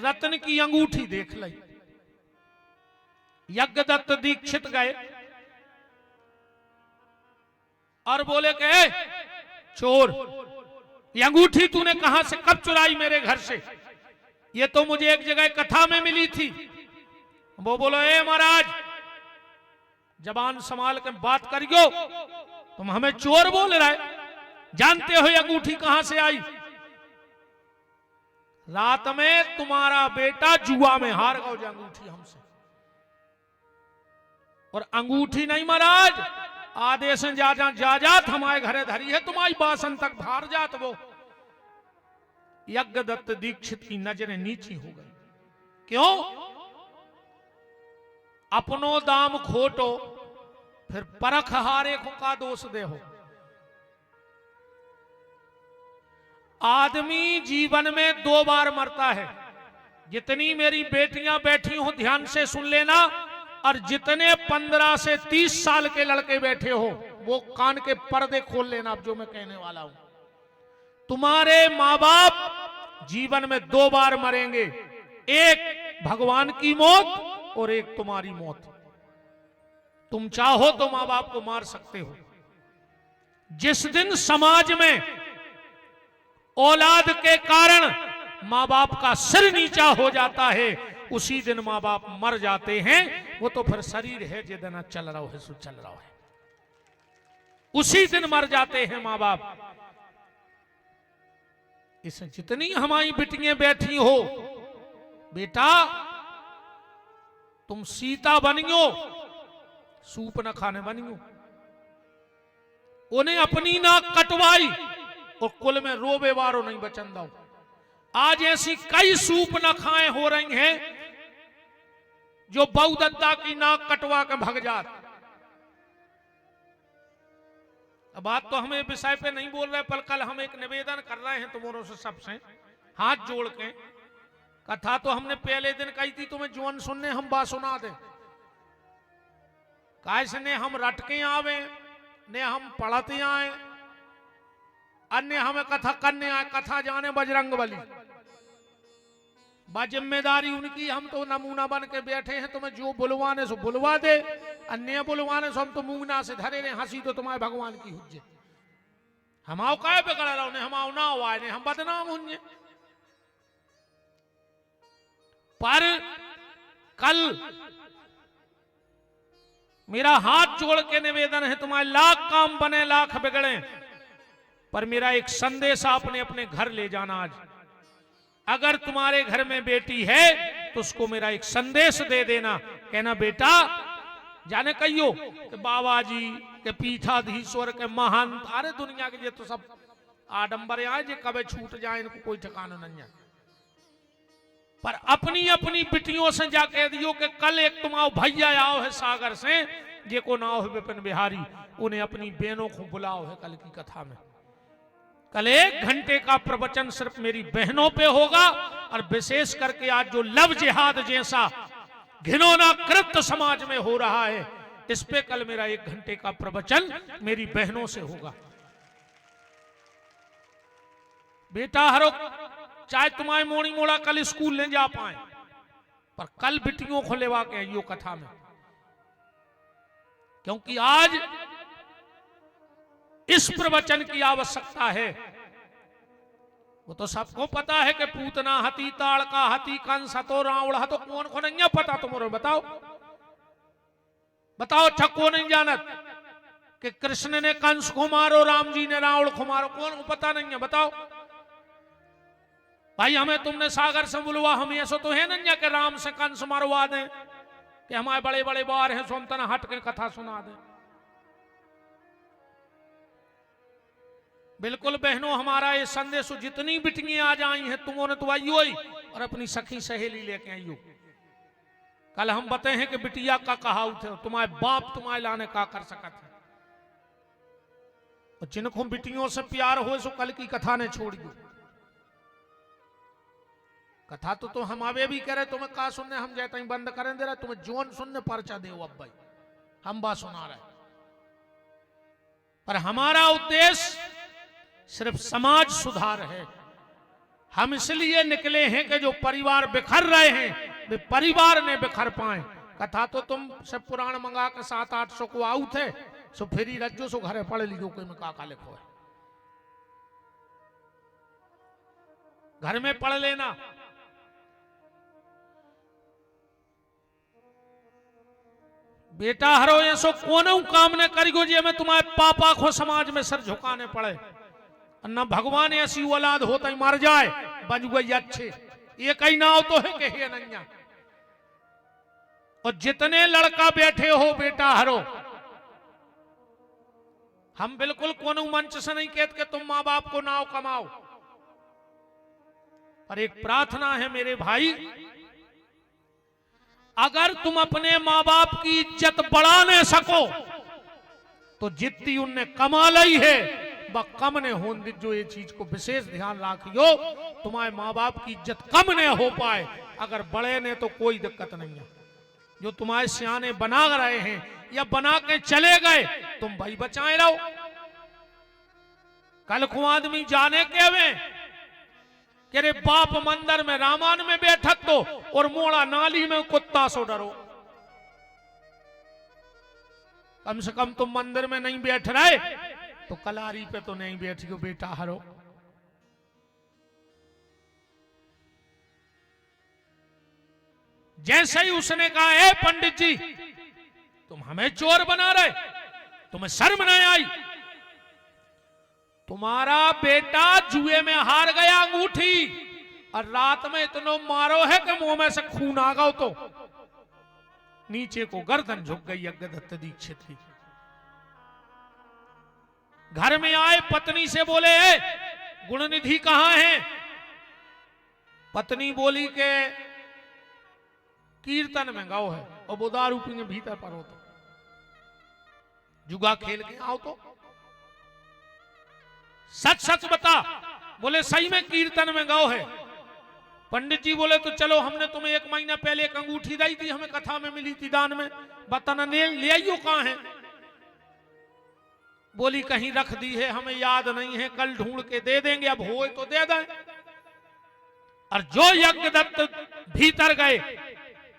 रत्न की अंगूठी देख ली। यज्ञदत्त दीक्षित गए और बोले कि चोर, ये अंगूठी तूने कहां से कब चुराई मेरे घर से? ये तो मुझे एक जगह कथा में मिली थी। वो बोलो, ए महाराज, जबान संभाल के बात करियो, तुम हमें चोर बोल रहे, जानते हो ये अंगूठी कहां से आई? रात में तुम्हारा बेटा जुआ में हार गया अंगूठी हमसे। और अंगूठी नहीं महाराज, आदेश जा जात हमारे घरे धरी है, तुम्हारी बासन तक भार जात। वो यज्ञदत्त दीक्षित की नजरें नीची हो गई। क्यों? अपनो दाम खोटो, फिर परख हारे को का दोष दे हो। आदमी जीवन में 2 बार मरता है। जितनी मेरी बेटियां बैठी हो ध्यान से सुन लेना, और जितने 15 से 30 साल के लड़के बैठे हो वो कान के पर्दे खोल लेना। अब जो मैं कहने वाला हूं, तुम्हारे मां बाप जीवन में 2 बार मरेंगे, एक भगवान की मौत और एक तुम्हारी मौत। तुम चाहो तो मां बाप को मार सकते हो। जिस दिन समाज में औलाद के कारण मां बाप का सिर नीचा हो जाता है, उसी दिन मां बाप मर जाते हैं। वो तो फिर शरीर है जितना चल रहा है सो चल रहा है, उसी दिन मर जाते हैं मां बाप। इस जितनी हमारी बिटियां बैठी हो, बेटा तुम सीता बनियो, सूप न खाने बनियो। उन्हें अपनी नाक कटवाई और कुल में रोबे वारो नहीं बचन दो। आज ऐसी कई सूप न खाए हो रही हैं जो बहुदत्ता की नाक कटवा के भग जात। अब बात तो हमें विषय पे नहीं बोल रहे, पर कल हम एक निवेदन कर रहे हैं तुम्हारों से, सबसे हाथ जोड़ के। कथा तो हमने पहले दिन कही थी, तुम्हें जुअन सुनने हम बात सुना दे। कैसे ने हम रटके आवे, ने हम पढ़ते आए, अन्य हमें कथा करने आए। कथा जाने बजरंग बली, बा जिम्मेदारी उनकी। हम तो नमूना बन के बैठे हैं, तुम्हें जो बुलवाने सो बुलवा दे, अन्य बुलवाने सो हम तो मुंह से धरे रहे। हंसी तो तुम्हारे भगवान की हुज्जे, हमाओ काय बिगड़ रहा ने, हमाओ ना हुआ ने, हम बदनाम हुए। पर कल मेरा हाथ जोड़ के निवेदन है, तुम्हारे लाख काम बने लाख बिगड़े, पर मेरा एक संदेश आपने अपने घर ले जाना। आज अगर तुम्हारे घर में बेटी है तो उसको मेरा एक संदेश दे देना। कहना, बेटा जाने कहियो कि बाबा जी के पीठाधीश्वर के महान, अरे दुनिया के ये तो सब आडंबर आए, जे कभी छूट जाए इनको कोई ठिकाना नहीं है। पर अपनी अपनी बिटियों से जा कह दियो कि कल एक तुम्हारा भैया आओ है सागर से, जे को नाव है विपिन बिहारी, उन्हें अपनी बहनों को बुलाओ है कल की कथा में। कल 1 घंटे का प्रवचन सिर्फ मेरी बहनों पे होगा, और विशेष करके आज जो लव जिहाद जैसा घिनौना कृत्य समाज में हो रहा है, इस पे कल मेरा 1 घंटे का प्रवचन मेरी बहनों से होगा। बेटा हरो, चाहे तुम्हारे मोड़ी मोड़ा कल स्कूल नहीं जा पाए, पर कल बिटियों को लेवा के आइयो कथा में। क्योंकि आज इस प्रवचन की आवश्यकता है। वो तो सबको पता है कि पूतना हती, ताड़का हती, कंस हतो, रावण हतो। कौन को नहीं पता तुम्हारे? बताओ बताओ, ठक्को नहीं जानत कि कृष्ण ने कंस को मारो, राम जी ने रावण को मारो? कौन को पता नहीं है? बताओ भाई, हमें तुमने सागर से बुलवा, हम ऐसा तो है नहीं कि राम से कंस मरवा दें, कि हमारे बड़े बड़े बार हैं सो हम तना हट के कथा सुना दें। बिल्कुल बहनों, हमारा ये संदेश, जितनी बिटियां आ जाई हैं तुमने तो आइयो ही, और अपनी सखी सहेली लेके आइयो। कल हम बताए हैं कि बिटिया का कहा थे, तुम्हारे बाप तुम्हारे लाने का कर सकते हैं। और जिनको बिटियों से प्यार हो सो कल की कथा ने छोड़ियो। कथा तो हम आवे भी करे, तुम्हें का सुनने हम जाते ही बंद करें दे रहे, तुम्हें जोन सुनने पर्चा दे। अब भाई हम बात सुना रहे, पर हमारा उद्देश्य सिर्फ समाज सुधार है। हम इसलिए निकले हैं कि जो परिवार बिखर रहे हैं वे परिवार ने बिखर पाए। कथा तो तुम सब पुराण मंगा के 700-800 को आऊ थे, सो फिर रज्जो सो घरे पढ़ लीजो कोई में काका लिखो है, घर में पढ़ लेना। बेटा हरो ऐसो कोनो काम ने करिगो जे में तुम्हारे पापा को समाज में सर झुकाने पड़े। न भगवान ऐसी औलाद होता ही मर जाए बज गई अच्छे, ये कहीं ना हो तो है कि है नैया। और जितने लड़का बैठे हो बेटा हरो, हम बिल्कुल कोनो मंच से नहीं कहते कि तुम माँ बाप को नाव कमाओ, पर एक प्रार्थना है मेरे भाई, अगर तुम अपने माँ बाप की इज्जत बढ़ा नहीं सको तो जितनी उनने कमा ली है वह कम ने हो। जो ये चीज को विशेष ध्यान रखियो, तुम्हारे माँ बाप की इज्जत कम नहीं हो पाए, अगर बढ़े ने तो कोई दिक्कत नहीं है। जो तुम्हारे सियाने बना रहे हैं या बना के चले गए, तुम भाई बचाए रहो। कल को आदमी जाने के वे कि रे बाप मंदिर में रामान में बैठक तो और मोड़ा नाली में कुत्ता सो डरो। कम से कम तुम मंदिर में नहीं बैठ रहे तो कलारी पे तो नहीं बैठियो बेटा हरो। जैसे ही उसने कहा है पंडित जी तुम हमें चोर बना रहे, तुम्हें शर्म नहीं आई? तुम्हारा बेटा जुए में हार गया अंगूठी और रात में इतना मारो है कि मुंह में से खून आ गया, तो नीचे को गर्दन झुक गई यज्ञदत्त दीक्षित की। घर में आए पत्नी से बोले गुणनिधि कहां है? पत्नी बोली के कीर्तन में गाओ है और वो दारू पीने भीतर पर हो, तो जुगा खेल के आओ। तो सच सच बता। बोले सही में कीर्तन में गाओ है। पंडित जी बोले तो चलो, हमने तुम्हें 1 महीना पहले एक अंगूठी दी थी, हमें कथा में मिली थी दान में, बताना ले आइयो कहां है? बोली कहीं रख दी है, हमें याद नहीं है, कल ढूंढ के दे देंगे, अब हो तो दे दें। और जो यज्ञदत्त भीतर गए,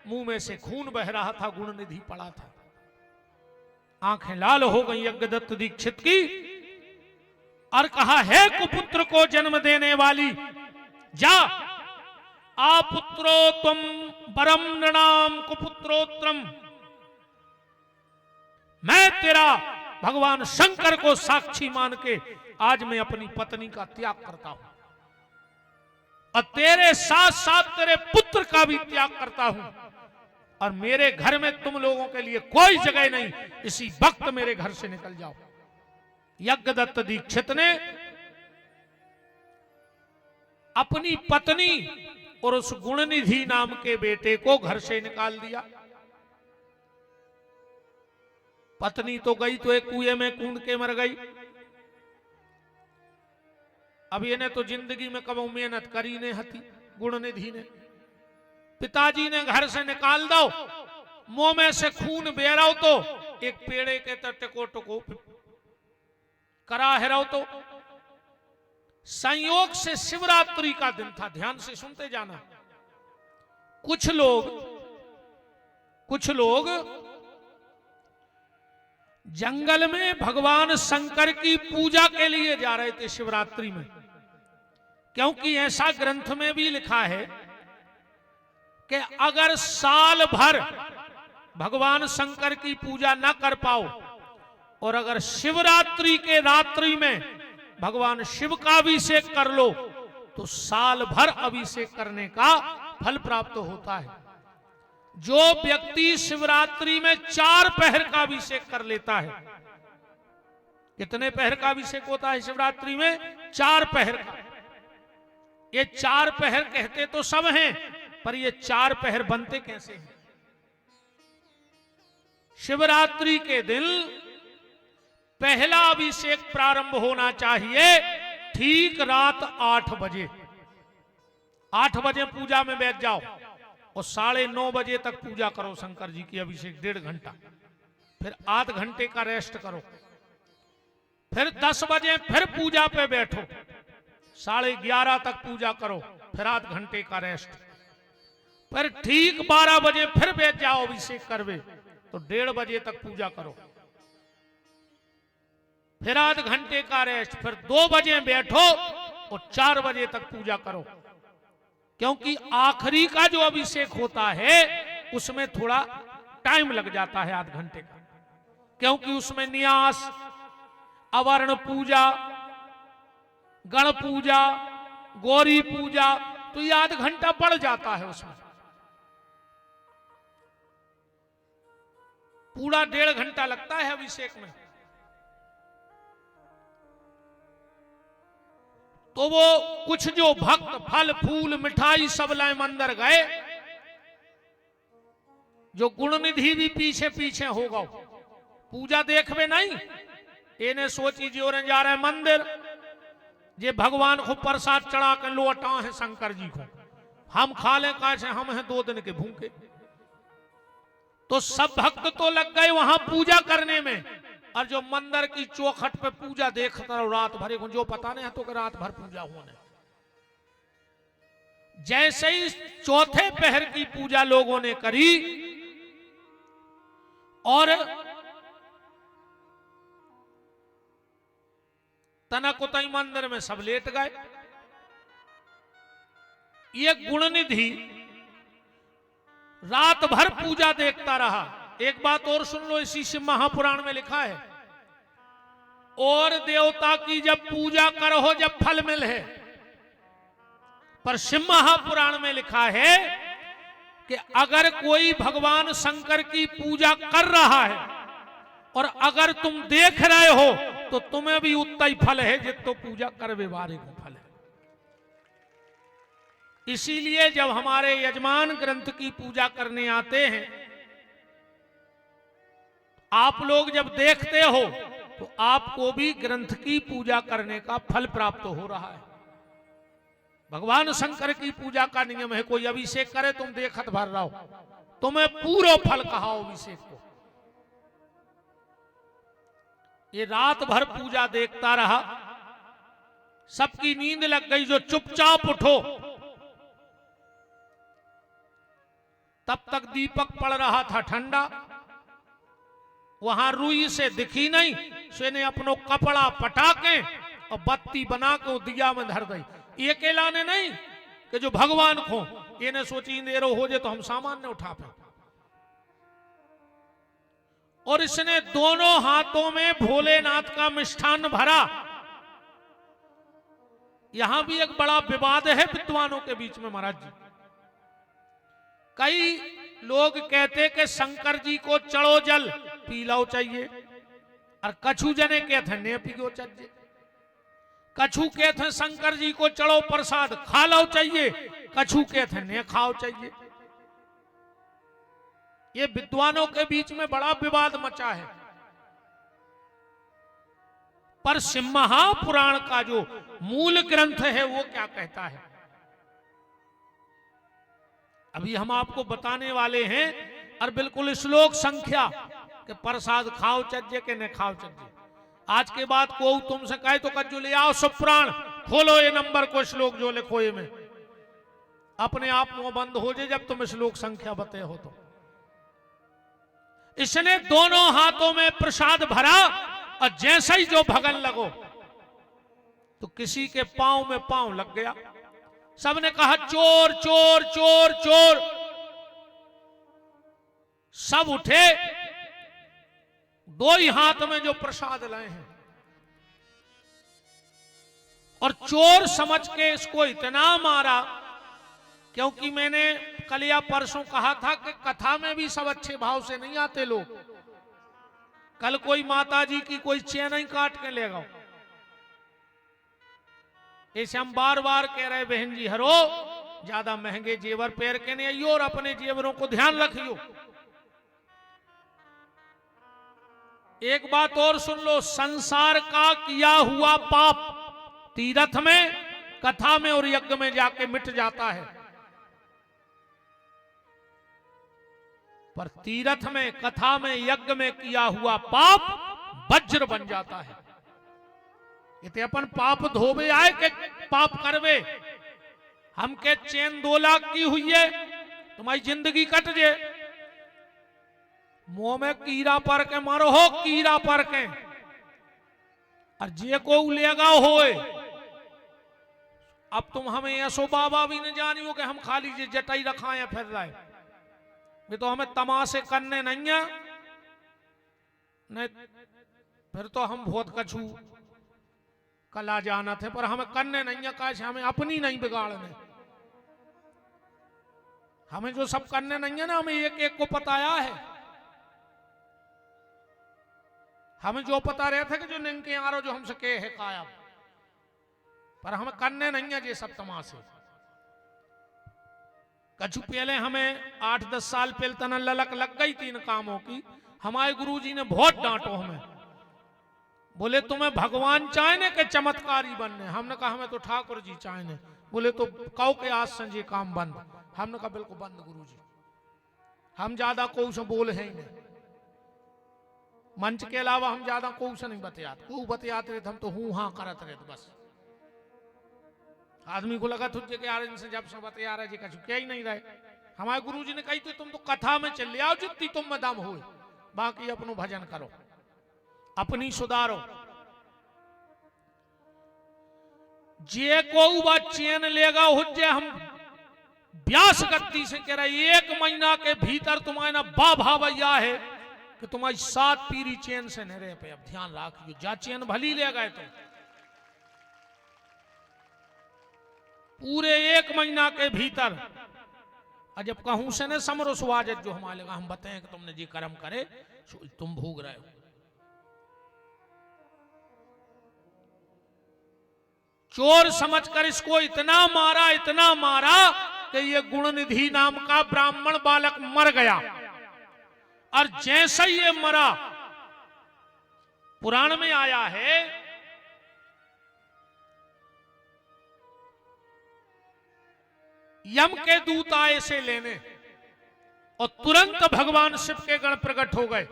मुंह में से खून बह रहा था, गुणनिधि पड़ा था, आंखें लाल हो गई यज्ञदत्त दीक्षित की, और कहा है कुपुत्र को जन्म देने वाली, जा आपुत्रो तुम परम नृणाम कुपुत्रोत्रम, मैं तेरा भगवान शंकर को साक्षी मान के आज मैं अपनी पत्नी का त्याग करता हूं और तेरे साथ साथ तेरे पुत्र का भी त्याग करता हूं, और मेरे घर में तुम लोगों के लिए कोई जगह नहीं, इसी वक्त मेरे घर से निकल जाओ। यज्ञदत्त दीक्षित ने अपनी पत्नी और उस गुणनिधि नाम के बेटे को घर से निकाल दिया। पत्नी तो गई तो एक कुएं में कूद के मर गई। अब इन्हें तो जिंदगी में कब मेहनत करी ने हती गुणनिधि ने। पिताजी ने घर से निकाल दो, मुंह में से खून बह रहा हो, तो एक पेड़े के टिको टको करा है रहो। तो संयोग से शिवरात्रि का दिन था, ध्यान से सुनते जाना। कुछ लोग जंगल में भगवान शंकर की पूजा के लिए जा रहे थे शिवरात्रि में, क्योंकि ऐसा ग्रंथ में भी लिखा है कि अगर साल भर भगवान शंकर की पूजा न कर पाओ और अगर शिवरात्रि के रात्रि में भगवान शिव का अभिषेक कर लो तो साल भर अभिषेक करने का फल प्राप्त होता है। जो व्यक्ति शिवरात्रि में 4 पहर का अभिषेक कर लेता है, कितने पहर का अभिषेक होता है शिवरात्रि में? 4 पहर का। ये 4 पहर कहते तो सब हैं, पर ये 4 पहर बनते कैसे हैं? शिवरात्रि के दिन पहला अभिषेक प्रारंभ होना चाहिए ठीक रात 8 बजे। 8 बजे पूजा में बैठ जाओ और 9:30 बजे तक पूजा करो शंकर जी की अभिषेक 1.5 घंटा, फिर आध घंटे का रेस्ट करो, फिर 10 बजे फिर पूजा पे बैठो, 11:30 तक पूजा करो, फिर आध घंटे का रेस्ट, फिर ठीक 12 बजे फिर बैठ जाओ अभिषेक करवे, तो 1:30 बजे तक पूजा करो, फिर आध घंटे का रेस्ट, फिर 2 बजे बैठो और 4 बजे तक पूजा करो। क्योंकि आखिरी का जो अभिषेक होता है उसमें थोड़ा टाइम लग जाता है, आध घंटे का, क्योंकि उसमें न्यास, अवर्ण पूजा, गण पूजा, गौरी पूजा, तो ये आध घंटा बढ़ जाता है उसमें। पूरा 1.5 घंटा लगता है अभिषेक में। तो वो कुछ जो भक्त फल फूल मिठाई सब लाए मंदिर गए, जो गुण निधि भी पीछे पीछे होगा, पूजा देखवे नहीं, इन्हें सोची जो जा रहे मंदिर, जे भगवान को प्रसाद चढ़ा के लौटा है शंकर जी को, हम खा ले कैसे, हम हैं 2 दिन के भूखे। तो सब भक्त तो लग गए वहां पूजा करने में, और जो मंदिर की चौखट पे पूजा देखता रहो रात भर, जो पता नहीं है तो कि रात भर पूजा होने। जैसे ही 4थे पहर की पूजा लोगों ने करी और तनक उतई मंदिर में सब लेट गए। ये गुणनिधि रात भर पूजा देखता रहा। एक बात और सुन लो, इसी शिव महापुराण में लिखा है, और देवता की जब पूजा करो जब फल मिले, पर शिव महापुराण में लिखा है कि अगर कोई भगवान शंकर की पूजा कर रहा है और अगर तुम देख रहे हो तो तुम्हें भी उतना ही फल है जितो पूजा करवे वाले को फल है। इसीलिए जब हमारे यजमान ग्रंथ की पूजा करने आते हैं, आप लोग जब देखते हो तो आपको भी ग्रंथ की पूजा करने का फल प्राप्त हो रहा है। भगवान शंकर की पूजा का नियम है, कोई अभिषेक करे तुम देखत भर रहो, तुम्हें पूरा फल कहा अभिषेक को। ये रात भर पूजा देखता रहा, सबकी नींद लग गई, जो चुपचाप उठो। तब तक दीपक पड़ रहा था ठंडा, वहां रुई से दिखी नहीं, सो ने अपनो कपड़ा पटा के और बत्ती बना के दिया में धर दी। ये अकेला ने नहीं कि जो भगवान को ये ने सोची देरो हो जाए तो हम सामान ने उठा पाए। और इसने दोनों हाथों में भोलेनाथ का मिष्ठान भरा। यहां भी एक बड़ा विवाद है विद्वानों के बीच में महाराज जी। कई लोग कहते कि शंकर जी को चढ़ो जल पी लो चाहिए, और कछु जने कहते ने पियो चाहिए। कछु कहते शंकर जी को चढ़ो प्रसाद खा लो चाहिए, कछु कहते ने खाओ चाहिए। ये विद्वानों के बीच में बड़ा विवाद मचा है। पर शिव महापुराण का जो मूल ग्रंथ है वो क्या कहता है, अभी हम आपको बताने वाले हैं। और बिल्कुल श्लोक संख्या कि प्रसाद खाओ चाहिए कि न खाओ चाहिए। आज के बाद को तुमसे कहे तो कजू ले आओ सब पुराण खोलो, ये नंबर को श्लोक जो लिखो ये में, अपने आप मुंह बंद हो जाए जब तुम श्लोक संख्या बते हो। तो इसने दोनों हाथों में प्रसाद भरा और जैसे ही जो भगन लगो तो किसी के पांव में पांव लग गया। सबने कहा चोर चोर चोर चोर। सब उठे, 2 ही हाथ में जो प्रसाद लाए हैं, और चोर समझ के इसको इतना मारा। क्योंकि मैंने कल या परसों कहा था कि कथा में भी सब अच्छे भाव से नहीं आते लोग। कल कोई माता जी की कोई चेन ही काट के ले गो, ऐसे हम बार बार कह रहे बहन जी हरो ज्यादा महंगे जेवर पहन के नहीं आइयो और अपने जेवरों को ध्यान रखियो। एक बात और सुन लो, संसार का किया हुआ पाप तीर्थ में, कथा में और यज्ञ में जाके मिट जाता है, पर तीर्थ में, कथा में, यज्ञ में किया हुआ पाप वज्र बन जाता है। इतने अपन पाप धोबे आए कि पाप करवे। हम के चेन 2 लाख की हुई है, तुम्हारी जिंदगी कट जे। मुंह में कीड़ा पर के मारो हो, कीड़ा पर के, और जे को लेगा होए। अब तुम हमें ऐसो बाबा भी न जानियो कि हम खाली जे जटाई रखाए फिर रहे। ये तो हमें तमाशे करने नहीं है, नहीं फिर तो हम बहुत कछु कला जाना थे, पर हमें करने नहीं है। कैसे हमें अपनी नहीं बिगाड़ने, हमें जो सब करने नहीं है ना, हमें एक एक को पताया है। हमें जो पता रहे थे कि जो निंके आरो जो हमसे के है कायम, पर हमें करने नहीं है ये सब तमाशे। कछु पहले हमें 8-10 साल पहले तना ललक लग गई 3 कामों की। हमारे गुरुजी ने बहुत डांटो हमें, बोले तुम्हें भगवान चाहने के चमत्कारी बनने। हमने कहा हमें तो ठाकुर जी चाहने। बोले तो कहो के आज से ये काम बंद। हमने कहा बिल्कुल बंद गुरुजी, हम ज्यादा को से बोल है ही नहीं। मंच के अलावा हम ज्यादा को से नहीं बतियाते, को बतियाते रहे हम तो हूं हाँ करते रहे बस। आदमी को लगा तुझे के यार इनसे जब से बतिया रहे जी कछु क्या ही नहीं रहे। हमारे गुरुजी ने कही तो तुम तो कथा में चल आओ, जितनी तुम में दम हो, बाकी अपनो भजन करो, अपनी सुधारो। जे को चैन लेगा हुज्जे हम व्यास गति से कह रहे 1 महीना के भीतर तुम्हारे ना बा भावैया है कि तुम्हारी 7 पीढ़ी चैन से नहीं रह पे। अब ध्यान रखियो, जा चैन भली ले गए तो पूरे 1 महीना के भीतर। और जब कहूं से न समरो सुवाजत जो हमारे लगा हम बताएं कि तुमने जी कर्म करे तुम भोग रहे हो। चोर समझकर इसको इतना मारा कि ये गुणनिधि नाम का ब्राह्मण बालक मर गया। और जैसे ही ये मरा, पुराण में आया है यम के दूत आए से लेने, और तुरंत भगवान शिव के गण प्रकट हो गए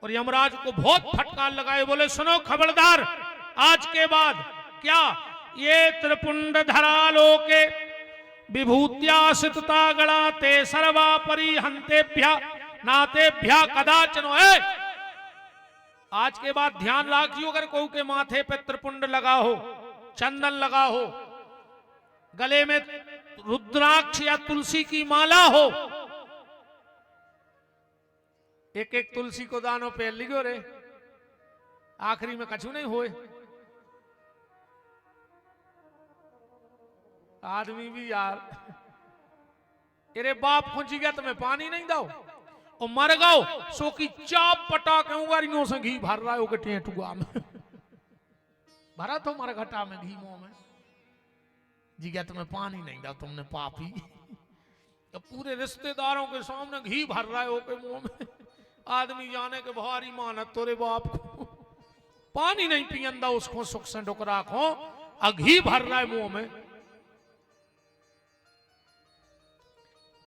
और यमराज को बहुत फटकार लगाए। बोले सुनो खबरदार, आज के बाद क्या ये त्रिपुंड धरा लोके विभूत्या सितता गणाते सर्वा परिहंतेभ्य नातेभ्य कदाचन। आज के बाद ध्यान रखियो, अगर कोई के माथे पे त्रिपुंड लगा हो, चंदन लगा हो, गले में रुद्राक्ष या तुलसी की माला हो, एक एक तुलसी को दानों पे लिखो रे, आखिरी में कछु नहीं होए। आदमी भी यार अरे बाप खुंची गया तुम्हें पानी नहीं दो और मर गओ सो की चाप पटा के उंगरियों से घी भर रहा हो के टेटुआ में भरा तो मर घटा में घी मुंह में जी गया तुम्हें पानी नहीं दो तुमने पापी। तो पूरे रिश्तेदारों के सामने घी भर रहा हो के मुंह में, आदमी जाने के भारी मानत तोरे बाप को पानी नहीं पियंदा उसको सुख से डुकरा को घी भर रहा है मुंह में।